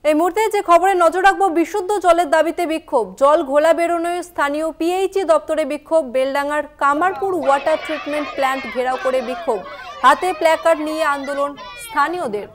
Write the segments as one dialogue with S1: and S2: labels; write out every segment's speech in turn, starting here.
S1: এই মুহূর্তে যে খবরে নজর রাখবো, বিশুদ্ধ জলের দাবিতে বিক্ষোভ, জল ঘোলা বেরোনোয় স্থানীয় পিএইচই দপ্তরে বিক্ষোভ, বেলডাঙ্গার কামারপুর ওয়াটার ট্রিটমেন্ট প্ল্যান্ট ঘেরাও করে বিক্ষোভ, হাতে প্ল্যাকার্ড নিয়ে আন্দোলন স্থানীয়দের।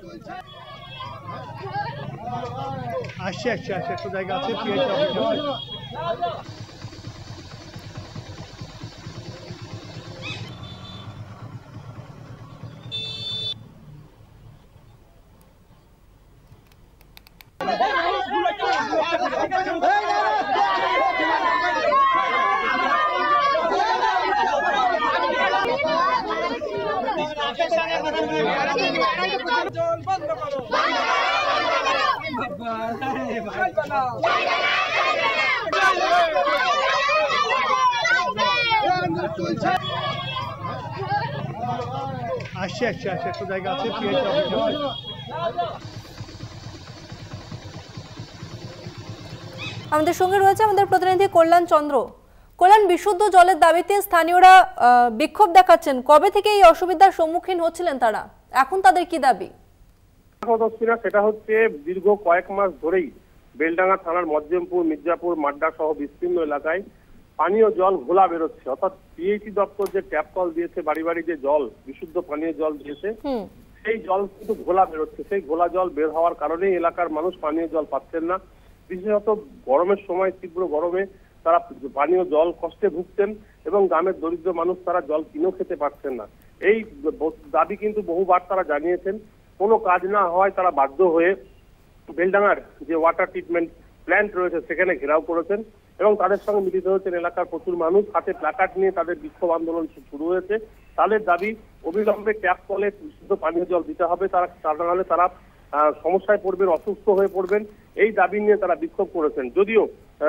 S1: আমাদের সঙ্গে রয়েছে আমাদের প্রতিনিধি কল্যাণ চন্দ্র। কল্যাণ, বিশুদ্ধ জলের দাবিতে স্থানীয়রা বিক্ষোভ দেখাচ্ছেন, কবে থেকে এই অসুবিধার সম্মুখীন হচ্ছিলেন তারা, এখন তাদের কি দাবি?
S2: সেটা হচ্ছে দীর্ঘ কয়েক মাস ধরেই বেলডাঙ্গা থানার মজ্জেমপুর, মির্জাপুর, মাড্ডা সহ বিস্তীর্ণ এলাকায় পানীয় জল ঘোলা বেরোচ্ছে। অর্থাৎ পিএইচই দপ্তর যে ট্যাপ কল দিয়েছে, বাড়ি বাড়ি যে জল বিশুদ্ধ পানীয় জল দিয়েছে, সেই জল কিন্তু ঘোলা বেরোচ্ছে। সেই ঘোলা জল বের হওয়ার কারণেই এলাকার মানুষ পানীয় জল পাচ্ছেন না। বিশেষত গরমের সময়, তীব্র গরমে তারা পানীয় জল কষ্টে ভুগছেন এবং গ্রামের দরিদ্র মানুষ তারা জল কিনেও খেতে পারছেন না। এই দাবি কিন্তু বহুবার তারা জানিয়েছেন। কোনো কাজ না হওয়ায় তারা বাধ্য হয়ে বেলডাঙ্গার যে ওয়াটার ট্রিটমেন্ট প্ল্যান্ট রয়েছে সেখানে ঘেরাও করেছেন এবং তাদের সঙ্গে মিলিত হয়েছেন এলাকার প্রচুর মানুষ। হাতে প্ল্যাকার্ড নিয়ে তাদের বিক্ষোভ আন্দোলন শুরু হয়েছে। তাদের দাবি অবিলম্বে ট্যাপ কলে বিশুদ্ধ পানীয় জল দিতে হবে, তা নাহলে তারা সমস্যায় পড়বেন, অসুস্থ হয়ে পড়বেন। এই দাবি নিয়ে তারা বিক্ষোভ করেছেন। যদিও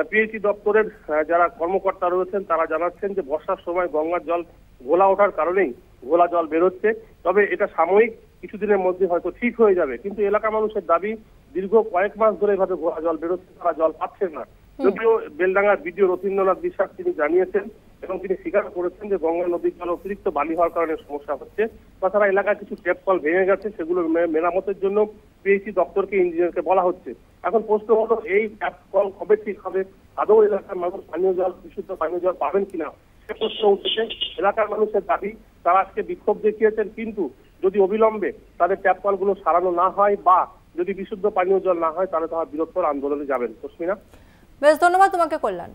S2: পিএইচই দপ্তরের যারা কর্মকর্তা রয়েছেন তারা জানাচ্ছেন যে বর্ষার সময় গঙ্গার জল ঘোলা ওঠার কারণেই ঘোলা জল বেরোচ্ছে, তবে এটা সাময়িক, কিছুদিনের মধ্যে হয়তো ঠিক হয়ে যাবে। কিন্তু এলাকা মানুষের দাবি দীর্ঘ কয়েক মাস ধরে এভাবে ঘোলা জল বেরোচ্ছে, তারা জল পাচ্ছেন না। যদিও বেলডাঙ্গার বিডিও রথীন্দ্রনাথ বিশ্বাস তিনি জানিয়েছেন এবং তিনি স্বীকার করেছেন যে গঙ্গা নদীর জল অতিরিক্ত বালি হওয়ার কারণে সমস্যা হচ্ছে। তাছাড়া এলাকায় কিছু ট্যাপ কল ভেঙে গেছে, সেগুলো মেরামতের জন্য পিএইচই দপ্তরকে, ইঞ্জিনিয়ারকে বলা হচ্ছে। এখন প্রশ্ন হলো, এই ট্যাপ কল কবে ঠিক হবে? আদৌ এলাকার মানুষ পানীয় জল, বিশুদ্ধ পানীয় জল পাবেন কিনা সে প্রশ্ন উঠেছে। এলাকার মানুষের দাবি, তারা আজকে বিক্ষোভ দেখিয়েছেন, কিন্তু যদি অবিলম্বে তাদের ট্যাপ কলগুলো সারানো না হয় বা যদি বিশুদ্ধ পানীয় জল না হয় তাহলে তারা বৃহত্তর আন্দোলনে যাবেন। তসমিনা,
S1: বেশ ধন্যবাদ তোমাকে কল্যাণ।